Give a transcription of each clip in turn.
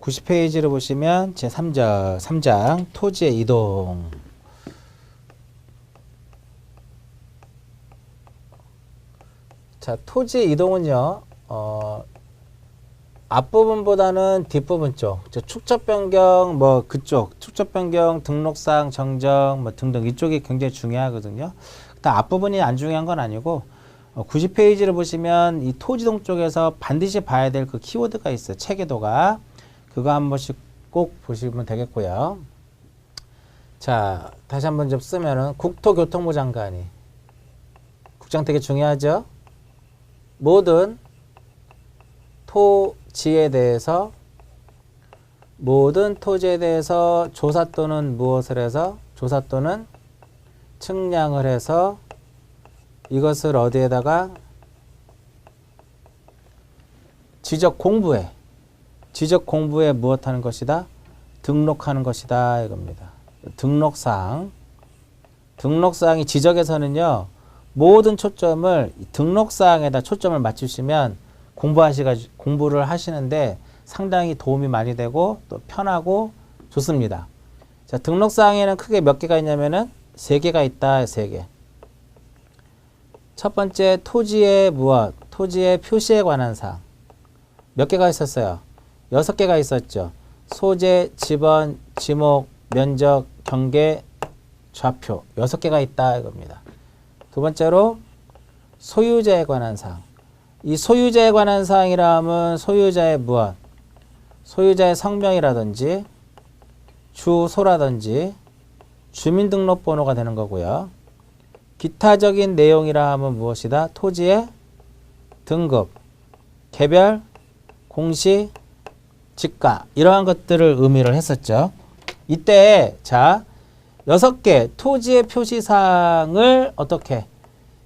90페이지를 보시면 제3장 토지의 이동. 자, 토지의 이동은요, 앞부분보다는 뒷부분 쪽, 축적 변경, 그쪽, 축적 변경, 등록사항 정정, 등등 이쪽이 굉장히 중요하거든요. 일단 앞부분이 안 중요한 건 아니고, 90페이지를 보시면 이 토지동 쪽에서 반드시 봐야 될 그 키워드가 있어요. 체계도가. 그거 한 번씩 꼭 보시면 되겠고요. 자, 다시 한번 좀 쓰면은 국토교통부 장관이. 국장 되게 중요하죠? 모든 토지에 대해서 조사 또는 무엇을 해서 조사 또는 측량을 해서 이것을 어디에다가 지적 공부에 무엇하는 것이다? 등록하는 것이다 이겁니다. 등록사항이 지적에서는요. 모든 초점을 등록사항에다 초점을 맞추시면 공부를 하시는데 상당히 도움이 많이 되고 또 편하고 좋습니다. 자, 등록사항에는 크게 몇 개가 있냐면은 3개가 있다. 3개. 첫 번째 토지의 표시에 관한 사항. 몇 개가 있었어요? 6개가 있었죠. 소재, 지번, 지목, 면적, 경계, 좌표. 6개가 있다 이겁니다. 두 번째로 소유자에 관한 사항. 이 소유자에 관한 사항이라 하면 소유자의 소유자의 성명이라든지 주소라든지 주민등록번호가 되는 거고요. 기타적인 내용이라 하면 무엇이다? 토지의 등급, 개별, 공시, 지가 이러한 것들을 의미를 했었죠. 이때 자 6개 토지의 표시사항을 어떻게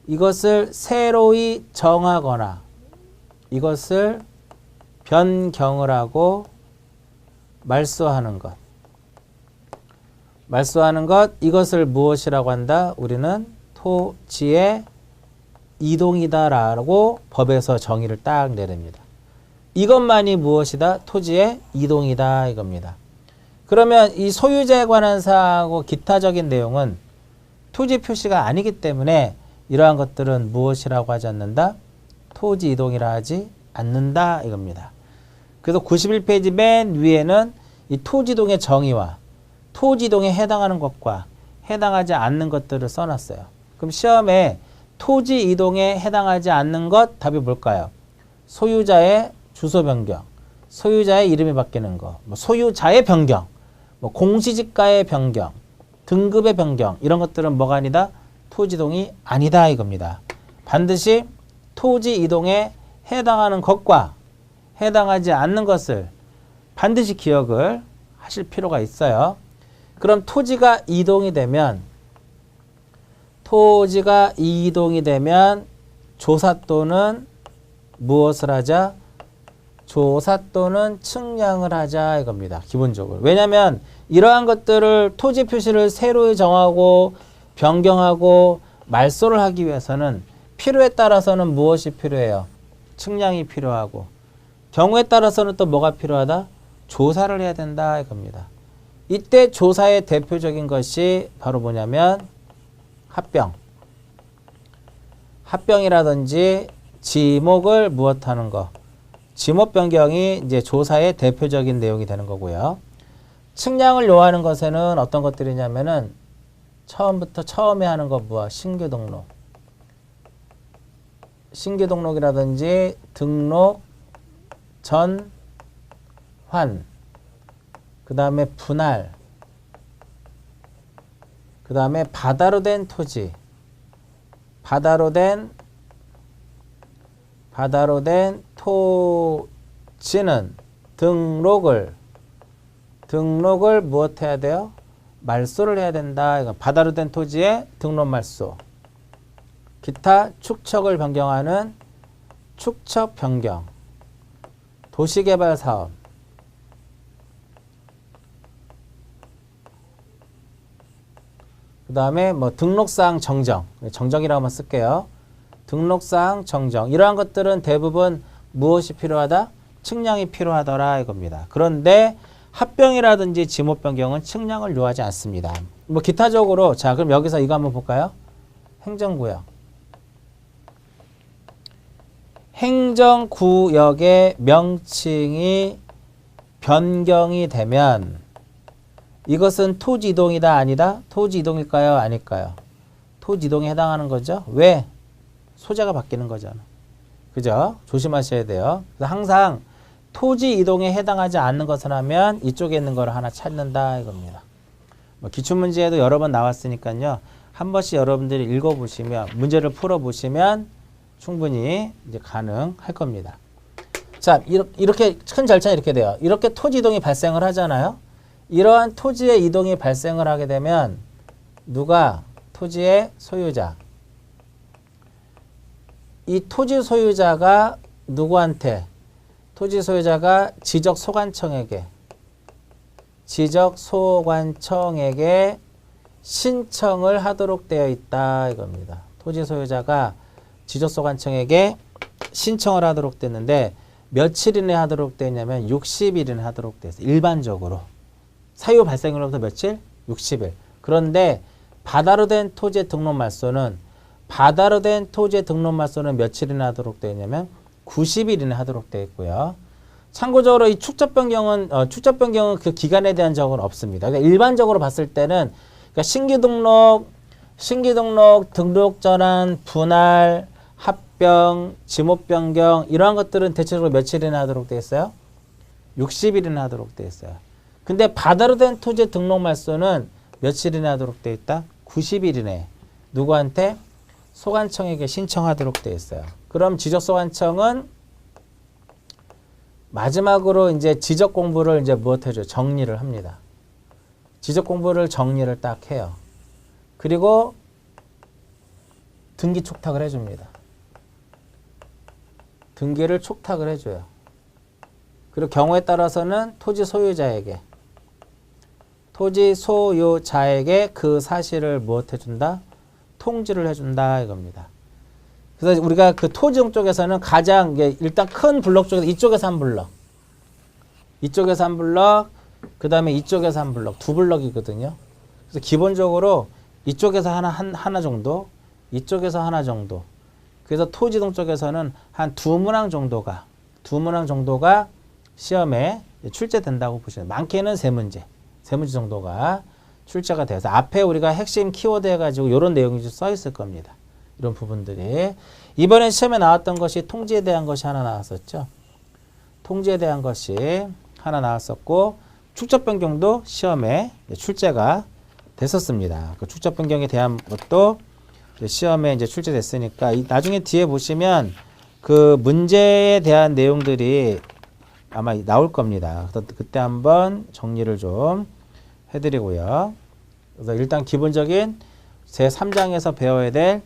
이것을 새로이 정하거나 이것을 변경을 하고 말소하는 것 이것을 무엇이라고 한다? 우리는 토지의 이동이다라고 법에서 정의를 딱 내립니다. 이것만이 무엇이다? 토지의 이동이다 이겁니다. 그러면 이 소유자에 관한 사항하고 기타적인 내용은 토지 표시가 아니기 때문에 이러한 것들은 무엇이라고 하지 않는다? 토지 이동이라 하지 않는다 이겁니다. 그래서 91페이지 맨 위에는 이 토지 이동의 정의와 토지 이동에 해당하는 것과 해당하지 않는 것들을 써놨어요. 그럼 시험에 토지 이동에 해당하지 않는 것 답이 뭘까요? 소유자의 주소 변경, 소유자의 이름이 바뀌는 거, 소유자의 변경, 공시지가의 변경, 등급의 변경 이런 것들은 뭐가 아니다? 토지 이동이 아니다 이겁니다. 반드시 토지 이동에 해당하는 것과 해당하지 않는 것을 반드시 기억을 하실 필요가 있어요. 그럼 토지가 이동이 되면 조사 또는 무엇을 하자? 조사 또는 측량을 하자 이겁니다. 기본적으로. 왜냐하면 이러한 것들을 토지 표시를 새로 정하고 변경하고 말소를 하기 위해서는 필요에 따라서는 무엇이 필요해요? 측량이 필요하고 경우에 따라서는 또 뭐가 필요하다? 조사를 해야 된다 이겁니다. 이때 조사의 대표적인 것이 바로 뭐냐면 합병이라든지 지목을 무엇하는 거. 지목 변경이 이제 조사의 대표적인 내용이 되는 거고요. 측량을 요하는 것에는 어떤 것들이냐면은 처음에 하는 거 신규 등록이라든지 등록 전환 그 다음에 분할 그 다음에 바다로 된 토지 바다로 된 토지는 등록을 무엇해야 돼요? 말소를 해야 된다. 바다로 된 토지의 등록 말소. 기타 축척을 변경하는 축척 변경. 도시개발 사업. 그 다음에 등록사항 정정이라고 한번 쓸게요. 등록사항 정정. 이러한 것들은 대부분 무엇이 필요하다? 측량이 필요하더라 이겁니다. 그런데 합병이라든지 지목 변경은 측량을 요하지 않습니다. 뭐 기타적으로 자 그럼 여기서 이거 한번 볼까요? 행정구역. 행정구역의 명칭이 변경이 되면 이것은 토지 이동이다 아니다? 토지 이동일까요? 아닐까요? 토지 이동에 해당하는 거죠. 왜? 소재가 바뀌는 거잖아. 그죠? 조심하셔야 돼요. 그래서 항상 토지 이동에 해당하지 않는 것을 하면 이쪽에 있는 거를 하나 찾는다 이겁니다. 뭐 기출문제에도 여러 번 나왔으니까요. 한 번씩 여러분들이 읽어보시면 문제를 풀어보시면 충분히 이제 가능할 겁니다. 자, 이렇게 큰 절차는 이렇게 돼요. 이렇게 토지 이동이 발생을 하잖아요. 이러한 토지의 이동이 발생을 하게 되면 누가 토지의 소유자, 이 토지 소유자가 누구한테? 토지 소유자가 지적소관청에게 신청을 하도록 되어 있다 이겁니다. 토지 소유자가 지적소관청에게 신청을 하도록 됐는데 며칠 이내 하도록 되냐면 60일 이내 하도록 됐어요. 일반적으로. 사유 발생으로부터 며칠? 60일. 그런데 바다로 된 토지의 등록 말소는 며칠 이내 하도록 되어 있냐면 90일 이내 하도록 되어 있고요. 참고적으로 이 축적 변경은 그 기간에 대한 적은 없습니다. 그러니까 일반적으로 봤을 때는 그러니까 신규 등록, 등록 전환, 분할, 합병, 지목 변경 이러한 것들은 대체적으로 며칠 이내 하도록 되어 있어요? 60일 이내 하도록 되어 있어요. 근데 바다로 된 토지의 등록 말소는 며칠 이내 하도록 되어 있다? 90일 이내. 누구한테? 소관청에게 신청하도록 되어 있어요. 그럼 지적소관청은 마지막으로 이제 지적 공부를 이제 무엇 해줘요? 정리를 합니다. 지적 공부를 정리를 딱 해요. 그리고 등기 촉탁을 해줍니다. 등기를 촉탁을 해줘요. 그리고 경우에 따라서는 토지 소유자에게 그 사실을 무엇 해준다? 통지를 해준다 이겁니다. 그래서 우리가 그 토지용 쪽에서는 가장 일단 큰 블록 쪽에서 이쪽에서 한 블록, 이쪽에서 한 블록, 그 다음에 이쪽에서 한 블록, 두 블록이거든요. 그래서 기본적으로 이쪽에서 하나 정도, 이쪽에서 하나 정도. 그래서 토지동 쪽에서는 한 두 문항 정도가 시험에 출제된다고 보시면 많게는 세 문제 정도가 출제가 돼서 앞에 우리가 핵심 키워드 해가지고 이런 내용이 좀 써 있을 겁니다. 이런 부분들이. 이번엔 시험에 나왔던 것이 통지에 대한 것이 하나 나왔었죠. 통지에 대한 것이 하나 나왔었고 축적 변경도 시험에 출제가 됐었습니다. 그 축적 변경에 대한 것도 시험에 이제 출제됐으니까 나중에 뒤에 보시면 그 문제에 대한 내용들이 아마 나올 겁니다. 그래서 그때 한번 정리를 좀 해드리고요. 그래서 일단 기본적인 제3장에서 배워야 될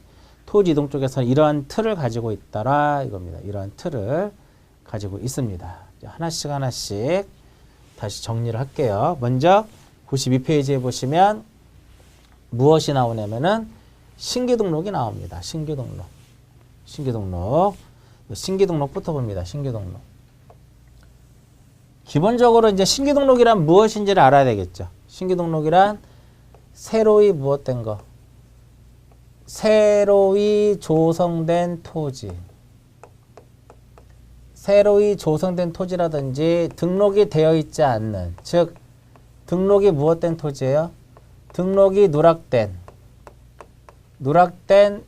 토지 이동 쪽에서는 이러한 틀을 가지고 있더라 이겁니다. 이러한 틀을 가지고 있습니다. 하나씩 다시 정리를 할게요. 먼저 92페이지에 보시면 무엇이 나오냐면은 신규 등록이 나옵니다. 신규 등록부터 봅니다. 신규 등록. 기본적으로 이제 신규 등록이란 무엇인지를 알아야 되겠죠. 신규 등록이란 새로이 무엇된 거? 새로이 조성된 토지. 새로이 조성된 토지라든지 등록이 되어 있지 않는, 즉 등록이 무엇된 토지예요? 등록이 누락된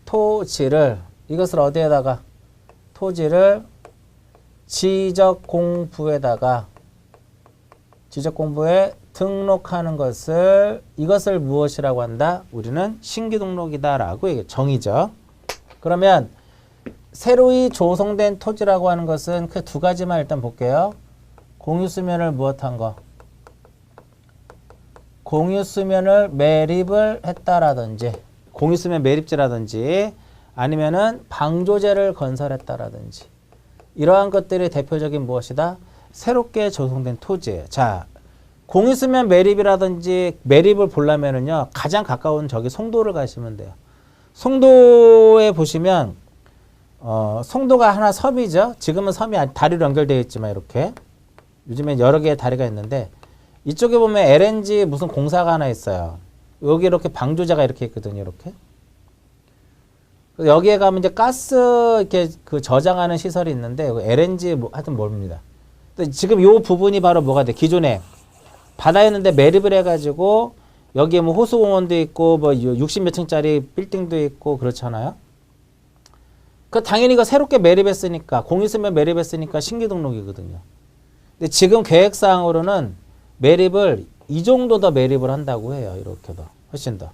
토지를, 이것을 어디에다가? 토지를 지적공부에다가 지적공부에 등록하는 이것을 무엇이라고 한다? 우리는 신규 등록이다라고 정의죠. 그러면 새로이 조성된 토지라고 하는 것은 그 두 가지만 일단 볼게요. 공유수면을 무엇한 거? 공유수면을 매립을 했다라든지, 공유수면 매립지라든지, 아니면은 방조제를 건설했다라든지, 이러한 것들이 대표적인 무엇이다? 새롭게 조성된 토지예요. 자, 공유수면 매립이라든지 매립을 보려면은요, 가장 가까운 저기 송도를 가시면 돼요. 송도에 보시면 송도가 하나 섬이죠. 지금은 섬이 다리로 연결되어 있지만 이렇게 요즘엔 여러 개의 다리가 있는데 이쪽에 보면 LNG 무슨 공사가 하나 있어요. 여기 이렇게 방조제가 이렇게 있거든요. 이렇게 여기에 가면 이제 가스 이렇게 그 저장하는 시설이 있는데 LNG 하여튼 모릅니다. 지금 요 부분이 바로 뭐가 돼? 기존에 바다에 있는데 매립을 해가지고 여기에 뭐 호수공원도 있고 뭐 60몇 층짜리 빌딩도 있고 그렇잖아요. 그 당연히 이거 새롭게 매립했으니까 공유수면 매립했으니까 신규 등록이거든요. 근데 지금 계획상으로는 매립을 이 정도 더 매립을 한다고 해요. 이렇게 더 훨씬 더.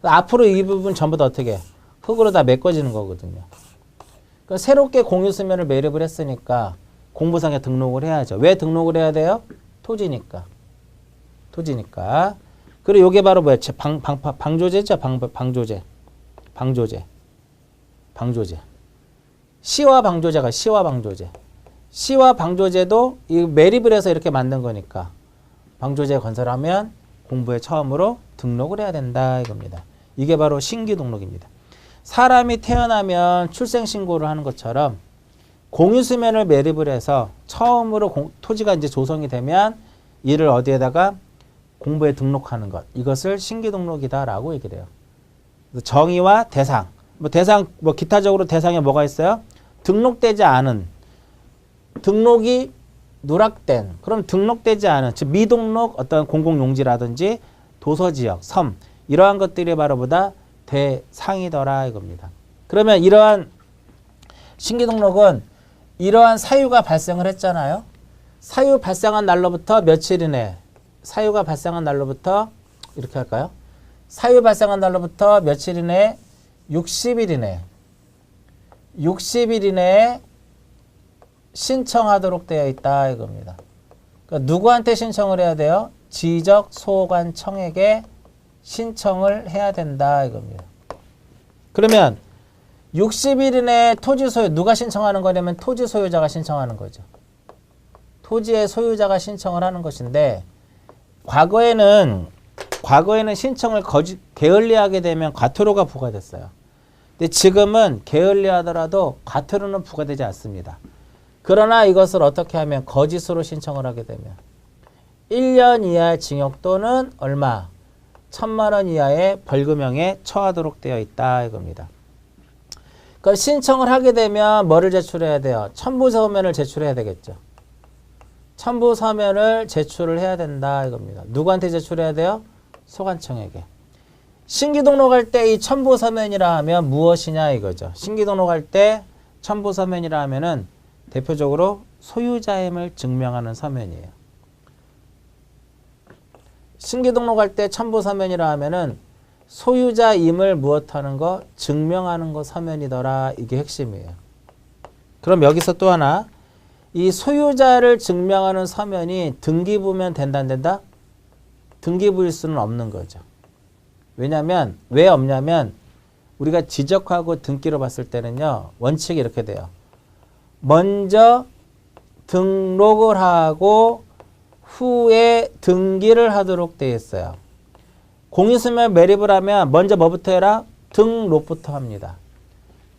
앞으로 이 부분 전부 다 어떻게 흙으로 다 메꿔지는 거거든요. 그러니까 새롭게 공유수면을 매립을 했으니까 공부상에 등록을 해야죠. 왜 등록을 해야 돼요? 토지니까. 토지니까. 그리고 이게 바로 뭐야? 방조제죠. 방조제. 시와 방조제가 시와 방조제. 시와 방조제도 이 매립을 해서 이렇게 만든 거니까 방조제 건설하면 공부에 처음으로 등록을 해야 된다 이겁니다. 이게 바로 신규 등록입니다. 사람이 태어나면 출생신고를 하는 것처럼 공유수면을 매립을 해서 처음으로 토지가 이제 조성이 되면 이를 어디에다가 공부에 등록하는 것. 이것을 신규 등록이다라고 얘기를 해요. 정의와 대상. 기타적으로 대상에 뭐가 있어요? 등록되지 않은, 등록이 누락된, 그럼 등록되지 않은, 즉 미등록 어떤 공공용지라든지 도서지역, 섬, 이러한 것들이 바로 보다 대상이더라 이겁니다. 그러면 이러한 신규 등록은 이러한 사유가 발생을 했잖아요. 사유 발생한 날로부터 며칠 이내, 사유가 발생한 날로부터 이렇게 할까요? 사유 발생한 날로부터 며칠 이내, 60일 이내, 60일 이내에 신청하도록 되어 있다 이겁니다. 그러니까 누구한테 신청을 해야 돼요? 지적소관청에게 신청을 해야 된다 이겁니다. 그러면 60일 이내에 토지 소유, 누가 신청하는 거냐면 토지 소유자가 신청하는 거죠. 토지의 소유자가 신청을 하는 것인데 과거에는 신청을 게을리하게 되면 과태료가 부과됐어요. 근데 지금은 게을리하더라도 과태료는 부과되지 않습니다. 그러나 이것을 어떻게 하면 거짓으로 신청을 하게 되면 1년 이하의 징역 또는 얼마? 1,000만 원 이하의 벌금형에 처하도록 되어 있다 이겁니다. 그럼 신청을 하게 되면 뭐를 제출해야 돼요? 첨부서면을 제출해야 되겠죠. 첨부서면을 제출을 해야 된다 이겁니다. 누구한테 제출해야 돼요? 소관청에게. 신규 등록할 때 이 첨부서면이라 하면 무엇이냐 이거죠. 신규 등록할 때 첨부서면이라 하면은 대표적으로 소유자임을 증명하는 서면이에요. 신규 등록할 때 첨부서면이라 하면은 소유자임을 무엇하는 거? 증명하는 거 서면이더라. 이게 핵심이에요. 그럼 여기서 또 하나. 이 소유자를 증명하는 서면이 등기부면 된다 안 된다? 등기부일 수는 없는 거죠. 왜냐면 왜 없냐면 우리가 지적하고 등기로 봤을 때는요. 원칙이 이렇게 돼요. 먼저 등록을 하고 후에 등기를 하도록 되어 있어요. 공유수면 매립을 하면 먼저 뭐부터 해라? 등록부터 합니다.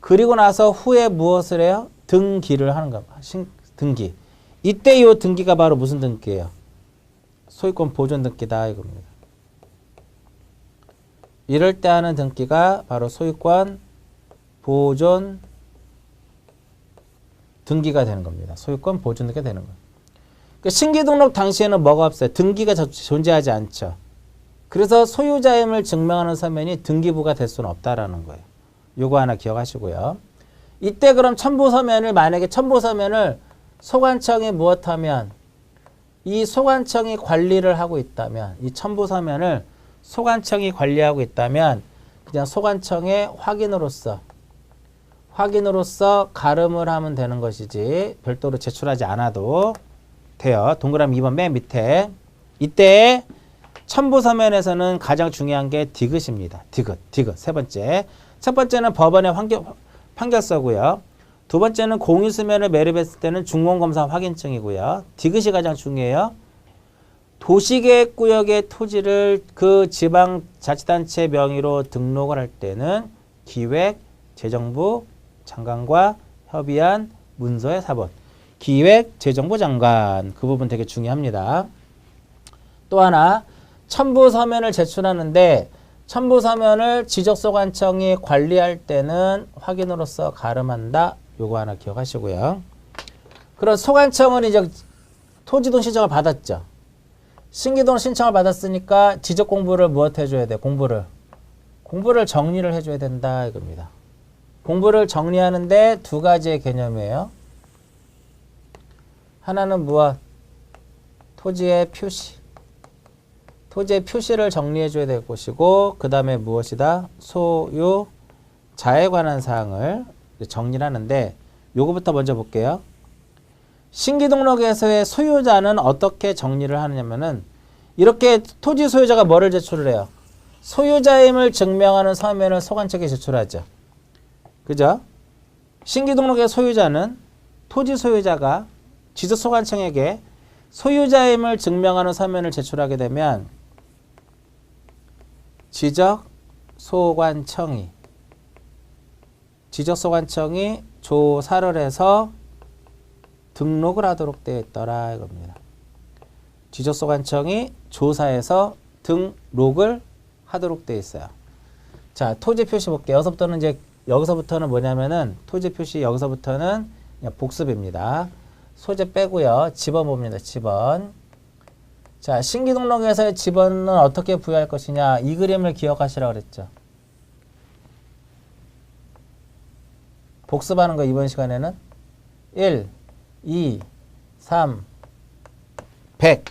그리고 나서 후에 무엇을 해요? 등기를 하는 겁니다. 등기. 이때 이 등기가 바로 무슨 등기예요? 소유권 보존 등기다 이겁니다. 이럴 때 하는 등기가 바로 소유권 보존 등기가 되는 겁니다. 소유권 보존 등기가 되는 거예요. 그러니까 신규 등록 당시에는 뭐가 없어요? 등기가 존재하지 않죠. 그래서 소유자임을 증명하는 서면이 등기부가 될 수는 없다라는 거예요. 요거 하나 기억하시고요. 이때 그럼 첨부서면을 만약에 첨부서면을 소관청이 무엇하면 이 소관청이 관리를 하고 있다면 이 첨부서면을 소관청이 관리하고 있다면 그냥 소관청의 확인으로서 가름을 하면 되는 것이지 별도로 제출하지 않아도 돼요. 동그라미 2번 맨 밑에 이때 첨부서면에서는 가장 중요한 게 디귿입니다. 디귿 세 번째. 첫 번째는 법원의 판결서고요. 두 번째는 공유수면을 매립했을 때는 중공검사 확인증이고요. 디귿이 가장 중요해요. 도시계획구역의 토지를 그 지방자치단체 명의로 등록을 할 때는 기획재정부 장관과 협의한 문서의 사본. 기획재정부 장관. 그 부분 되게 중요합니다. 또 하나 첨부서면을 제출하는데 첨부서면을 지적소관청이 관리할 때는 확인으로서 가름한다. 요거 하나 기억하시고요. 그럼 소관청은 이제 토지동 신청을 받았죠. 신기동 신청을 받았으니까 지적 공부를 무엇 해줘야 돼? 공부를 정리를 해줘야 된다 이겁니다. 공부를 정리하는데 두 가지의 개념이에요. 하나는 무엇? 토지의 표시. 토지의 표시를 정리해줘야 될 것이고 그 다음에 무엇이다? 소유자에 관한 사항을 정리를 하는데 요거부터 먼저 볼게요. 신기등록에서의 소유자는 어떻게 정리를 하느냐면은 이렇게 토지 소유자가 뭐를 제출을 해요? 소유자임을 증명하는 서면을 소관청에 제출하죠. 그죠? 신기등록의 소유자는 토지 소유자가 지적소관청에게 소유자임을 증명하는 서면을 제출하게 되면 지적소관청이 조사를 해서 등록을 하도록 되어 있더라 이겁니다. 지적소관청이 조사해서 등록을 하도록 되어 있어요. 자, 토지 표시 볼게요. 여기서부터는 뭐냐면은 토지 표시 여기서부터는 그냥 복습입니다. 소재 빼고요. 지번 봅니다. 지번. 자, 신기등록에서의 지번은 어떻게 부여할 것이냐. 이 그림을 기억하시라고 그랬죠. 복습하는 거 이번 시간에는 1, 2, 3, 100.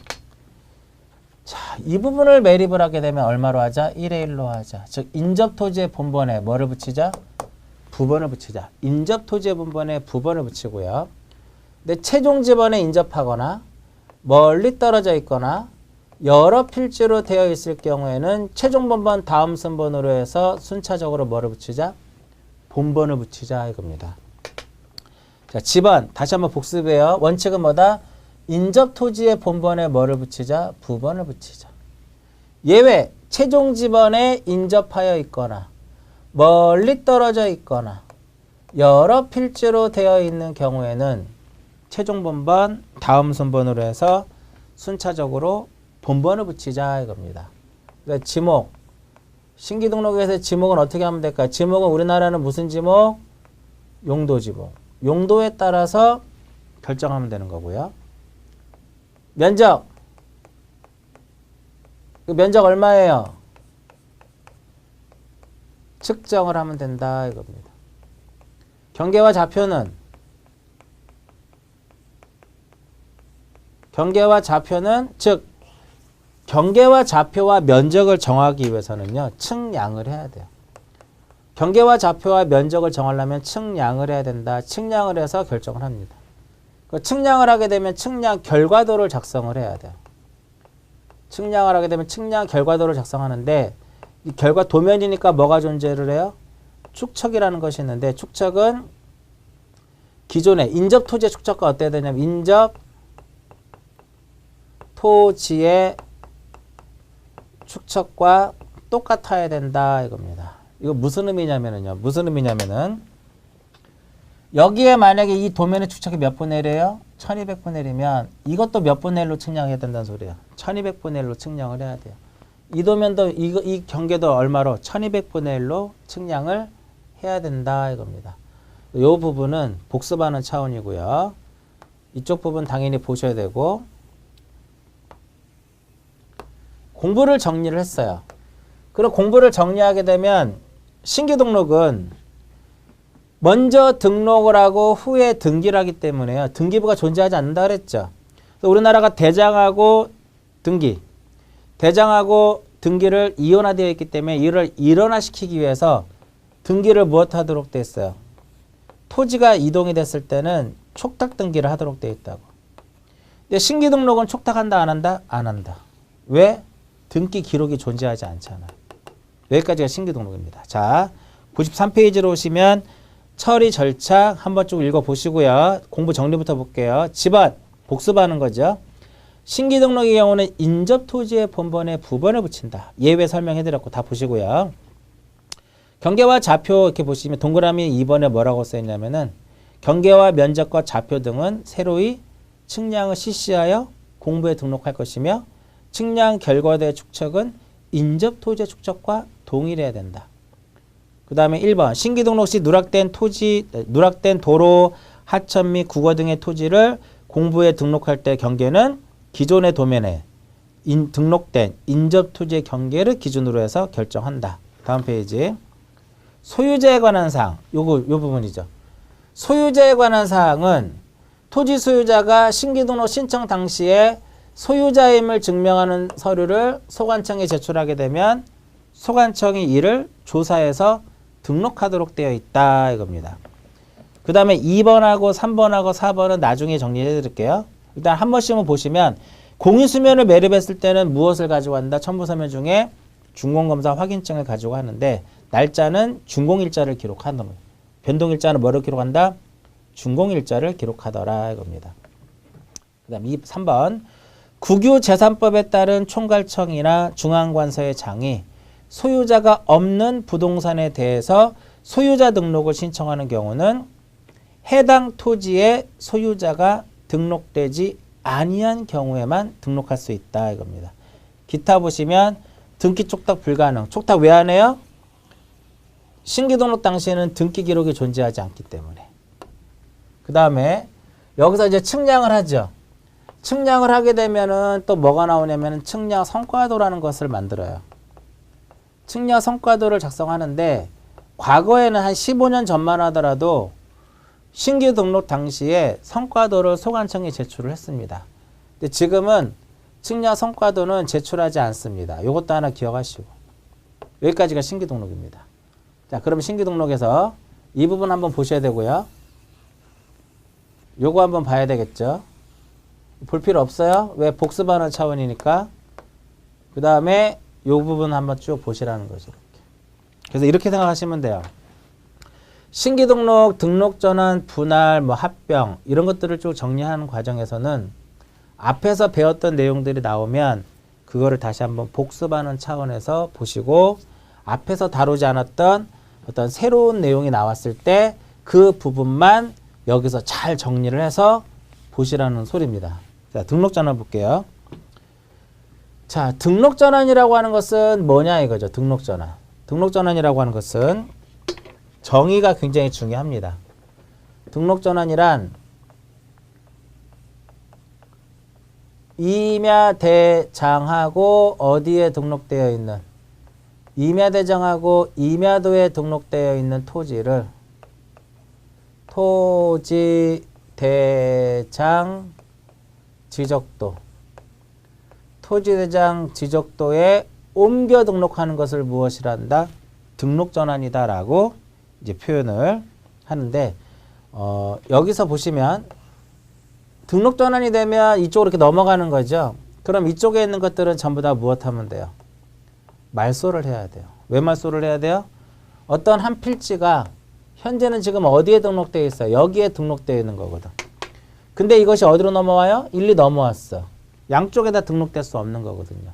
자, 이 부분을 매립을 하게 되면 얼마로 하자? 1의 1로 하자. 즉 인접토지의 본번에 뭐를 붙이자? 부번을 붙이자. 인접토지의 본번에 부번을 붙이고요. 근데 최종 지번에 인접하거나 멀리 떨어져 있거나 여러 필지로 되어 있을 경우에는 최종 본번 다음 순번으로 해서 순차적으로 뭐를 붙이자? 본번을 붙이자 이겁니다. 자, 지번 다시 한번 복습해요. 원칙은 뭐다? 인접 토지의 본번에 뭐를 붙이자? 부번을 붙이자. 예외 최종 지번에 인접하여 있거나 멀리 떨어져 있거나 여러 필지로 되어 있는 경우에는 최종 본번 다음 순번으로 해서 순차적으로 본번을 붙이자 이겁니다. 그러니까 지목 신기등록에서 지목은 어떻게 하면 될까? 지목은 우리나라는 무슨 지목? 용도 지목. 용도에 따라서 결정하면 되는 거고요. 면적. 그 면적 얼마예요? 측정을 하면 된다 이겁니다. 경계와 좌표는 즉 경계와 좌표와 면적을 정하기 위해서는요. 측량을 해야 돼요. 경계와 좌표와 면적을 정하려면 측량을 해야 된다. 측량을 해서 결정을 합니다. 그 측량을 하게 되면 측량 결과도를 작성을 해야 돼요. 측량을 하게 되면 측량 결과도를 작성하는데 이 결과 도면이니까 뭐가 존재를 해요? 축척이라는 것이 있는데 축척은 기존의 인접 토지의 축척과 어때야 되냐면 인접 토지의 축척과 똑같아야 된다 이겁니다. 이거 무슨 의미냐면은 여기에 만약에 이 도면의 축척이 몇 분의 1이에요? 1200분의 1이면 이것도 몇 분의 1로 측량해야 된다는 소리야. 1200분의 1로 측량을 해야 돼요. 이 도면도 이 경계도 얼마로? 1200분의 1로 측량을 해야 된다 이겁니다. 이 부분은 복습하는 차원이고요. 이쪽 부분 당연히 보셔야 되고 공부를 정리를 했어요. 그럼 공부를 정리하게 되면 신규등록은 먼저 등록을 하고 후에 등기를 하기 때문에요. 등기부가 존재하지 않는다 그랬죠. 그래서 우리나라가 대장하고 등기를 이원화되어 있기 때문에 이를 일원화시키기 위해서 등기를 무엇하도록 되어 있어요? 토지가 이동이 됐을 때는 촉탁 등기를 하도록 되어 있다고. 근데 신규등록은 촉탁한다 안 한다? 안 한다. 왜? 등기 기록이 존재하지 않잖아. 여기까지가 신규등록입니다. 자, 93페이지로 오시면 처리 절차 한번 쭉 읽어보시고요. 공부 정리부터 볼게요. 지번, 복습하는 거죠. 신규등록의 경우는 인접토지의 본번에 부번을 붙인다. 예외 설명해드렸고 다 보시고요. 경계와 좌표 이렇게 보시면 동그라미 2번에 뭐라고 써있냐면은 경계와 면적과 좌표 등은 새로이 측량을 실시하여 공부에 등록할 것이며 측량 결과대 축척은 인접 토지의 축척과 동일해야 된다. 그 다음에 1번 신규 등록 시 누락된 도로, 하천 및 국어 등의 토지를 공부에 등록할 때 경계는 기존의 도면에 등록된 인접 토지의 경계를 기준으로 해서 결정한다. 다음 페이지. 소유자에 관한 사항. 요 부분이죠. 소유자에 관한 사항은 토지 소유자가 신규 등록 신청 당시에 소유자임을 증명하는 서류를 소관청에 제출하게 되면 소관청이 이를 조사해서 등록하도록 되어 있다 이겁니다. 그 다음에 2번하고 3번하고 4번은 나중에 정리해 드릴게요. 일단 한 번씩은 보시면 공인수면을 매립했을 때는 무엇을 가지고 한다? 첨부서면 중에 준공검사 확인증을 가지고 하는데 날짜는 준공일자를 기록하는 겁니다. 변동일자는 뭐를 기록한다? 준공일자를 기록하더라 이겁니다. 그 다음 3번 국유재산법에 따른 총괄청이나 중앙관서의 장이 소유자가 없는 부동산에 대해서 소유자 등록을 신청하는 경우는 해당 토지의 소유자가 등록되지 아니한 경우에만 등록할 수 있다 이겁니다. 기타 보시면 등기 촉탁 불가능. 촉탁 왜 안 해요? 신규 등록 당시에는 등기 기록이 존재하지 않기 때문에. 그 다음에 여기서 이제 측량을 하죠. 측량을 하게 되면은 또 뭐가 나오냐면은 측량 성과도라는 것을 만들어요. 측량 성과도를 작성하는데 과거에는 한 15년 전만 하더라도 신규 등록 당시에 성과도를 소관청에 제출을 했습니다. 근데 지금은 측량 성과도는 제출하지 않습니다. 이것도 하나 기억하시고. 여기까지가 신규 등록입니다. 자, 그러면 신규 등록에서 이 부분 한번 보셔야 되고요. 요거 한번 봐야 되겠죠. 볼 필요 없어요. 왜? 복습하는 차원이니까. 그 다음에 요 부분 한번 쭉 보시라는 거죠. 이렇게. 그래서 이렇게 생각하시면 돼요. 신규 등록, 등록 전환, 분할, 뭐 합병 이런 것들을 쭉 정리하는 과정에서는 앞에서 배웠던 내용들이 나오면 그거를 다시 한번 복습하는 차원에서 보시고 앞에서 다루지 않았던 어떤 새로운 내용이 나왔을 때 그 부분만 여기서 잘 정리를 해서 보시라는 소리입니다. 자, 등록 전환 볼게요. 자, 등록 전환이라고 하는 것은 뭐냐 이거죠. 등록 전환. 등록 전환이라고 하는 것은 정의가 굉장히 중요합니다. 등록 전환이란 임야대장하고 어디에 등록되어 있는 임야대장하고 임야도에 등록되어 있는 토지를 토지대장 지적도 토지대장 지적도에 옮겨 등록하는 것을 무엇이라 한다? 등록 전환이다 라고 이제 표현을 하는데 여기서 보시면 등록 전환이 되면 이쪽으로 이렇게 넘어가는 거죠. 그럼 이쪽에 있는 것들은 전부 다 무엇 하면 돼요? 말소를 해야 돼요. 왜 말소를 해야 돼요? 어떤 한 필지가 현재는 지금 어디에 등록되어 있어요? 여기에 등록되어 있는 거거든. 근데 이것이 어디로 넘어와요? 1, 2 넘어왔어. 양쪽에다 등록될 수 없는 거거든요.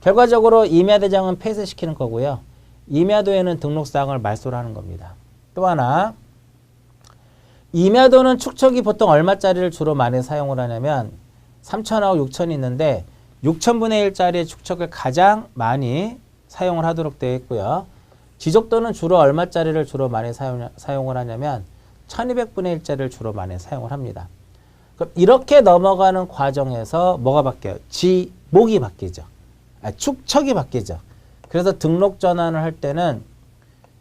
결과적으로 임야대장은 폐쇄시키는 거고요. 임야도에는 등록사항을 말소를 하는 겁니다. 또 하나, 임야도는 축척이 보통 얼마짜리를 주로 많이 사용을 하냐면 3,000하고 6,000이 있는데 6,000분의 1짜리 축척을 가장 많이 사용을 하도록 되어 있고요. 지적도는 주로 얼마짜리를 주로 많이 사용을 하냐면 1200분의 1짜리를 주로 많이 사용을 합니다. 그럼 이렇게 넘어가는 과정에서 뭐가 바뀌어요? 지목이 바뀌죠. 축척이 바뀌죠. 그래서 등록 전환을 할 때는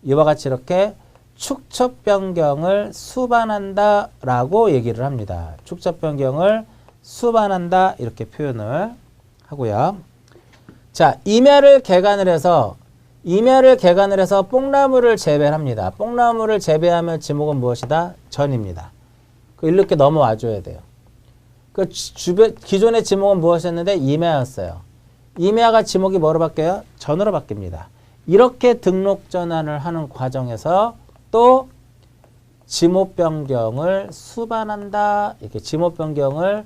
이와 같이 이렇게 축척 변경을 수반한다 라고 얘기를 합니다. 축척 변경을 수반한다 이렇게 표현을 하고요. 자, 임야를 개간을 해서 뽕나무를 재배합니다. 뽕나무를 재배하면 지목은 무엇이다? 전입니다. 이렇게 넘어와 줘야 돼요. 기존의 지목은 무엇이었는데 임야였어요. 임야가 지목이 뭐로 바뀌어요? 전으로 바뀝니다. 이렇게 등록 전환을 하는 과정에서 또 지목 변경을 수반한다. 이렇게 지목 변경을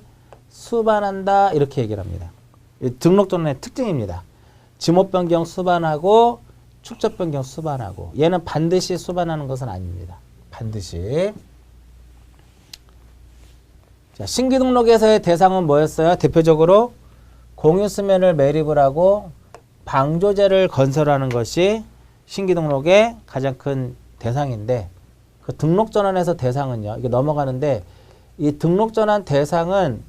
수반한다. 이렇게 얘기를 합니다. 등록 전환의 특징입니다. 지목 변경 수반하고 축적 변경 수반하고 얘는 반드시 수반하는 것은 아닙니다. 반드시. 자, 신규 등록에서의 대상은 뭐였어요? 대표적으로 공유수면을 매립을 하고 방조제를 건설하는 것이 신규 등록의 가장 큰 대상인데 그 등록 전환에서 대상은요. 이게 넘어가는데 이 등록 전환 대상은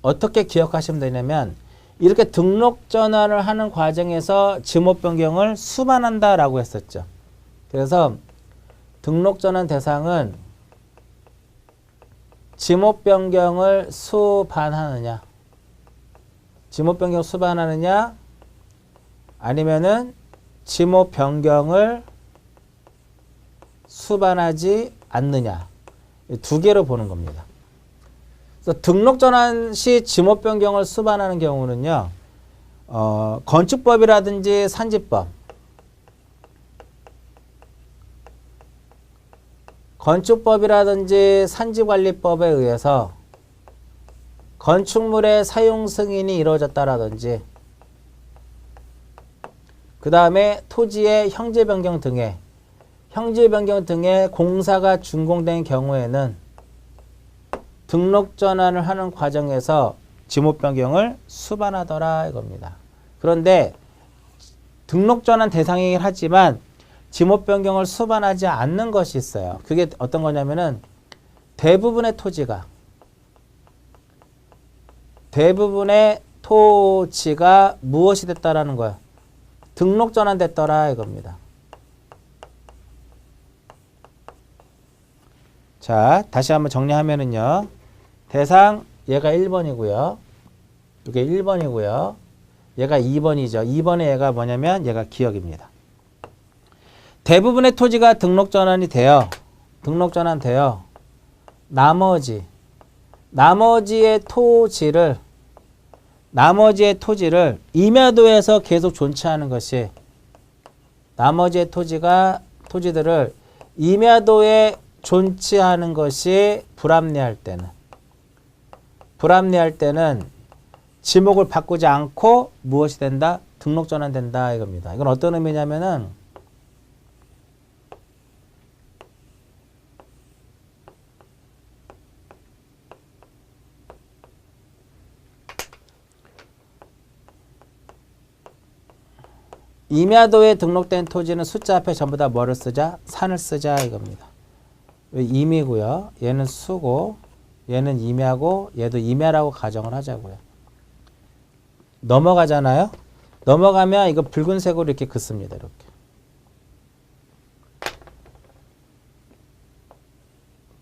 어떻게 기억하시면 되냐면 이렇게 등록 전환을 하는 과정에서 지목 변경을 수반한다라고 했었죠. 그래서 등록 전환 대상은 지목 변경을 수반하느냐, 지목 변경 수반하느냐, 아니면은 지목 변경을 수반하지 않느냐, 두 개로 보는 겁니다. 그래서 등록 전환 시 지목 변경을 수반하는 경우는요, 건축법이라든지 산지법, 건축법이라든지 산지관리법에 의해서 건축물의 사용 승인이 이루어졌다라든지 그 다음에 토지의 형제 변경 등의 공사가 준공된 경우에는 등록 전환을 하는 과정에서 지목 변경을 수반하더라 이겁니다. 그런데 등록 전환 대상이긴 하지만 지목 변경을 수반하지 않는 것이 있어요. 그게 어떤 거냐면은 대부분의 토지가 무엇이 됐다라는 거예요. 등록 전환됐더라 이겁니다. 자, 다시 한번 정리하면은요. 대상 얘가 1번이고요. 이게 1번이고요. 얘가 2번이죠. 2번의 얘가 뭐냐면 얘가 기억입니다. 대부분의 토지가 등록 전환이 되어 나머지의 토지를 임야도에서 계속 존치하는 것이 나머지의 토지들을 임야도에 존치하는 것이 불합리할 때는 지목을 바꾸지 않고 무엇이 된다? 등록 전환된다 이겁니다. 이건 어떤 의미냐면은 임야도에 등록된 토지는 숫자 앞에 전부 다 뭐를 쓰자? 산을 쓰자 이겁니다. 임이고요. 얘는 수고, 얘는 임야고, 얘도 임야라고 가정을 하자고요. 넘어가잖아요. 넘어가면 이거 붉은색으로 이렇게 긋습니다. 이렇게.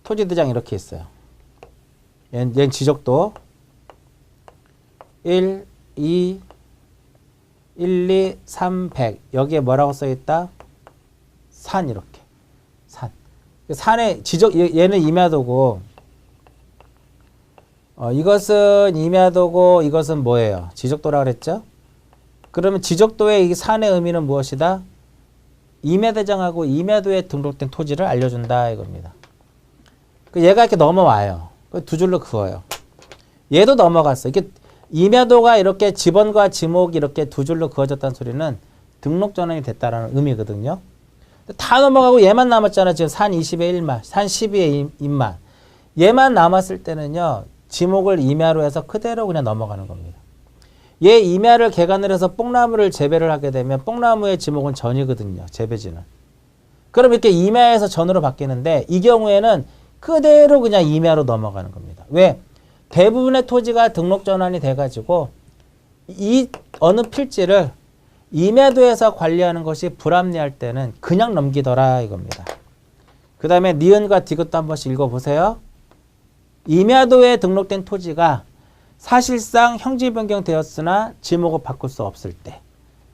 토지도장 이렇게 있어요. 얘는 지적도 1, 2, 3, 100. 여기에 뭐라고 써있다? 산 이렇게. 산의 얘는 임야도고 이것은 임야도고 이것은 뭐예요? 지적도라고 그랬죠? 그러면 지적도의 이 산의 의미는 무엇이다? 임야대장하고 임야도에 등록된 토지를 알려준다 이겁니다. 얘가 이렇게 넘어와요. 두 줄로 그어요. 얘도 넘어갔어. 이렇게 임야도가 이렇게 지번과 지목이 이렇게 두 줄로 그어졌다는 소리는 등록 전환이 됐다라는 의미거든요. 다 넘어가고 얘만 남았잖아. 지금 산 20의 1만, 산 12의 임만. 얘만 남았을 때는요. 지목을 임야로 해서 그대로 그냥 넘어가는 겁니다. 얘 임야를 개간을 해서 뽕나무를 재배를 하게 되면 뽕나무의 지목은 전이거든요. 재배지는. 그럼 이렇게 임야에서 전으로 바뀌는데 이 경우에는 그대로 그냥 임야로 넘어가는 겁니다. 왜? 대부분의 토지가 등록 전환이 돼가지고 이 어느 필지를 임야도에서 관리하는 것이 불합리할 때는 그냥 넘기더라 이겁니다. 그 다음에 니은과 디귿도 한 번씩 읽어보세요. 임야도에 등록된 토지가 사실상 형지 변경되었으나 지목을 바꿀 수 없을 때.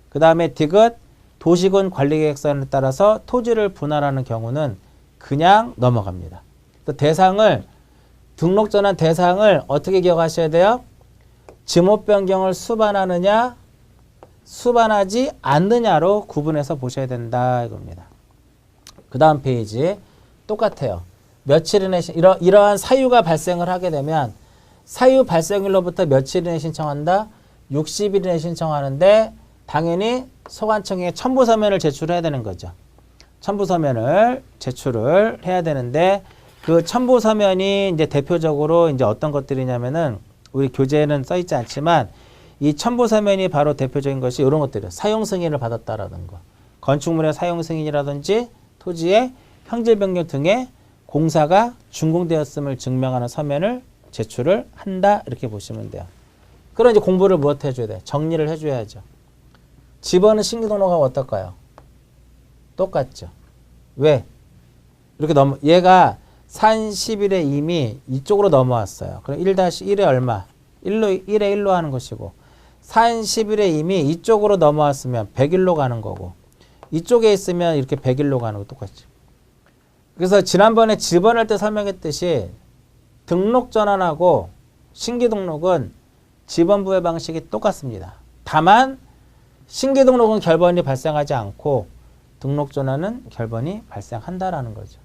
그 다음에 디귿 도시군 관리계획서에 따라서 토지를 분할하는 경우는 그냥 넘어갑니다. 또 등록 전환 대상을 어떻게 기억하셔야 돼요? 지목 변경을 수반하느냐 수반하지 않느냐로 구분해서 보셔야 된다 이겁니다. 그 다음 페이지 똑같아요. 며칠 이내 이러한 사유가 발생을 하게 되면 사유 발생일로부터 며칠 이내 신청한다? 60일 이내 신청하는데 당연히 소관청에 첨부서면을 제출해야 되는 거죠. 첨부서면을 제출을 해야 되는데 그 첨부서면이 이제 대표적으로 이제 어떤 것들이냐면은 우리 교재에는 써 있지 않지만 이 첨부서면이 바로 대표적인 것이 이런 것들이에요. 사용 승인을 받았다라는 거. 건축물의 사용 승인이라든지 토지의 형질 변경 등의 공사가 준공되었음을 증명하는 서면을 제출을 한다. 이렇게 보시면 돼요. 그럼 이제 공부를 무엇 해줘야 돼? 정리를 해줘야죠. 집어는 신규등록하고 어떨까요? 똑같죠. 왜? 이렇게 얘가 산 10일에 이미 이쪽으로 넘어왔어요. 그럼 1-1에 얼마? 1에 1로 하는 것이고, 산 10일에 이미 이쪽으로 넘어왔으면 100일로 가는 거고, 이쪽에 있으면 이렇게 100일로 가는 거 똑같죠. 그래서 지난번에 집어넣을 때 설명했듯이 등록 전환하고 신규 등록은 집원부의 방식이 똑같습니다. 다만 신규 등록은 결번이 발생하지 않고 등록 전환은 결번이 발생한다라는 거죠.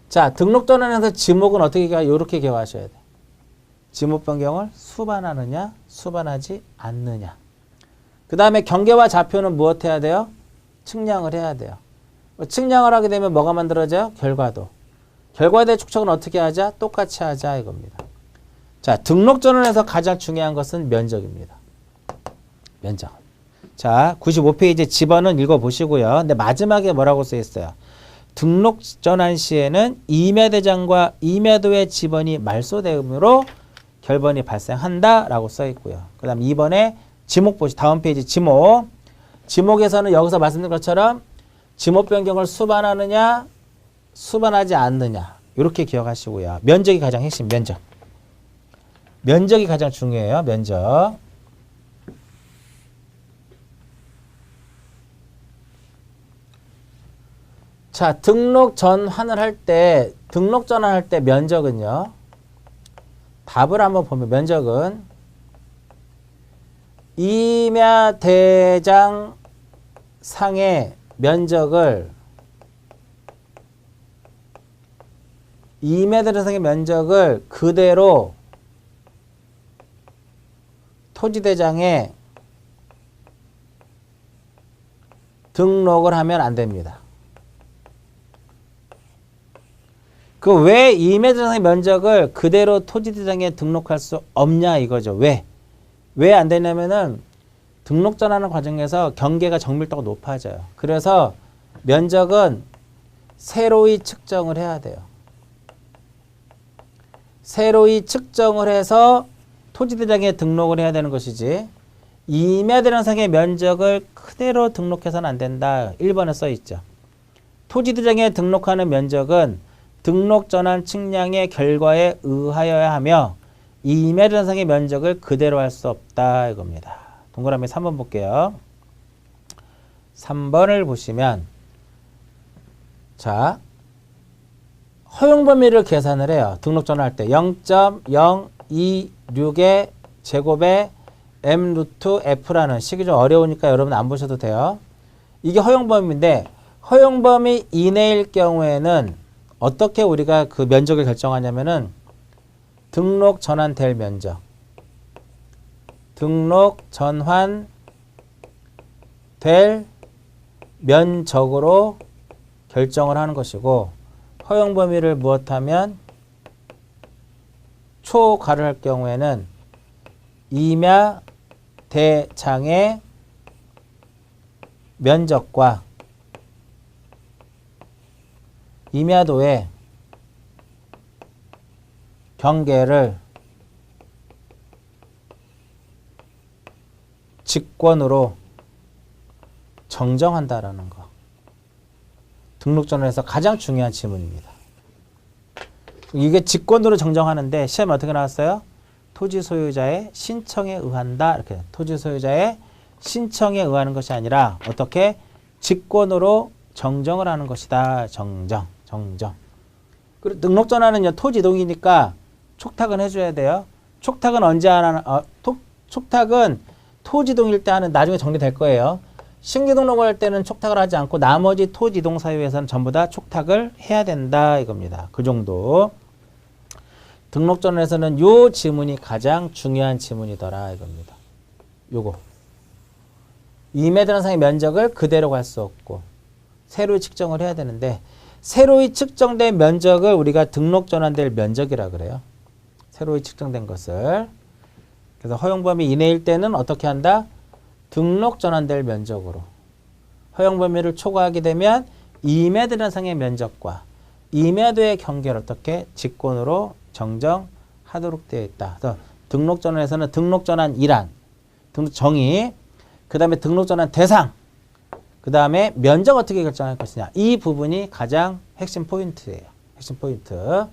자, 등록 전환에서 지목은 어떻게 이렇게 기억하셔야 돼. 지목 변경을 수반하느냐, 수반하지 않느냐. 그 다음에 경계와 좌표는 무엇 해야 돼요? 측량을 해야 돼요. 측량을 하게 되면 뭐가 만들어져요? 결과도. 결과에 축척은 어떻게 하자? 똑같이 하자 이겁니다. 자, 등록 전환에서 가장 중요한 것은 면적입니다. 면적. 자, 95페이지 집어는 읽어보시고요. 근데 마지막에 뭐라고 써 있어요? 등록 전환 시에는 임야대장과 임야도의 지번이 말소되므로 결번이 발생한다라고 써 있고요. 그 다음 2번에 지목 보시 다음 페이지 지목. 지목에서는 여기서 말씀드린 것처럼 지목 변경을 수반하느냐 수반하지 않느냐 이렇게 기억하시고요. 면적이 가장 핵심 면적. 면적이 가장 중요해요. 면적. 자, 등록 전환을 할 때 등록 전환할 때 면적은요. 답을 한번 보면 면적은 임야대장 상의 면적을 임야대장 상의 면적을 그대로 토지대장에 등록을 하면 안 됩니다. 그 왜 임야대장의 면적을 그대로 토지대장에 등록할 수 없냐 이거죠. 왜? 왜 안 되냐면은 등록 전환하는 과정에서 경계가 정밀도가 높아져요. 그래서 면적은 새로이 측정을 해야 돼요. 새로이 측정을 해서 토지대장에 등록을 해야 되는 것이지 임야대장상의 면적을 그대로 등록해서는 안 된다. 1번에 써 있죠. 토지대장에 등록하는 면적은 등록 전환 측량의 결과에 의하여야 하며 임야대장상의 면적을 그대로 할 수 없다 이겁니다. 동그라미 3번 볼게요. 3번을 보시면 자 허용 범위를 계산을 해요. 등록 전환할 때 0.026의 제곱에 m 루트 f라는 식이 좀 어려우니까 여러분 안 보셔도 돼요. 이게 허용 범위인데 허용 범위 이내일 경우에는 어떻게 우리가 그 면적을 결정하냐면은 등록 전환될 면적, 등록 전환될 면적으로 결정을 하는 것이고 허용 범위를 무엇하면 초과를 할 경우에는 임야 대장의 면적과 임야도의 경계를 직권으로 정정한다라는 거. 등록 전환에서 가장 중요한 지문입니다. 이게 직권으로 정정하는데 시험에 어떻게 나왔어요? 토지 소유자의 신청에 의한다. 이렇게 토지 소유자의 신청에 의하는 것이 아니라 어떻게 직권으로 정정을 하는 것이다. 정정. 그리고 등록 전환은요. 토지 이동이니까 촉탁은 해줘야 돼요. 촉탁은 언제 하나? 촉탁은 토지 이동일 때 하는 나중에 정리될 거예요. 신규 등록을 할 때는 촉탁을 하지 않고 나머지 토지 이동 사유에서는 전부 다 촉탁을 해야 된다 이겁니다. 그 정도. 등록 전환에서는 요 지문이 가장 중요한 지문이더라 이겁니다. 요거. 임야대장상의 면적을 그대로 갈 수 없고 새로 측정을 해야 되는데 새로이 측정된 면적을 우리가 등록 전환될 면적이라 그래요. 새로이 측정된 것을. 그래서 허용 범위 이내일 때는 어떻게 한다? 등록 전환될 면적으로. 허용 범위를 초과하게 되면 2m 상의 면적과 2m의 경계를 어떻게 직권으로 정정하도록 되어 있다. 그래서 등록 전환에서는 등록 전환 일환, 등록 정의, 그 다음에 등록 전환 대상, 그 다음에 면적 어떻게 결정할 것이냐. 이 부분이 가장 핵심 포인트예요. 핵심 포인트.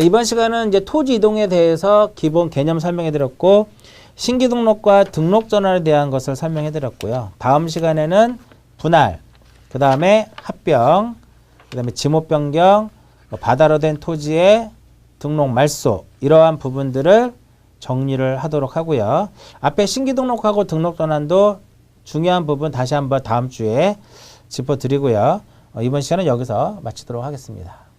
이번 시간은 이제 토지 이동에 대해서 기본 개념 설명해 드렸고, 신규 등록과 등록 전환에 대한 것을 설명해 드렸고요. 다음 시간에는 분할, 그 다음에 합병, 그 다음에 지목 변경, 바다로 된 토지의 등록 말소, 이러한 부분들을 정리를 하도록 하고요. 앞에 신규 등록하고 등록 전환도 중요한 부분 다시 한번 다음 주에 짚어드리고요. 이번 시간은 여기서 마치도록 하겠습니다.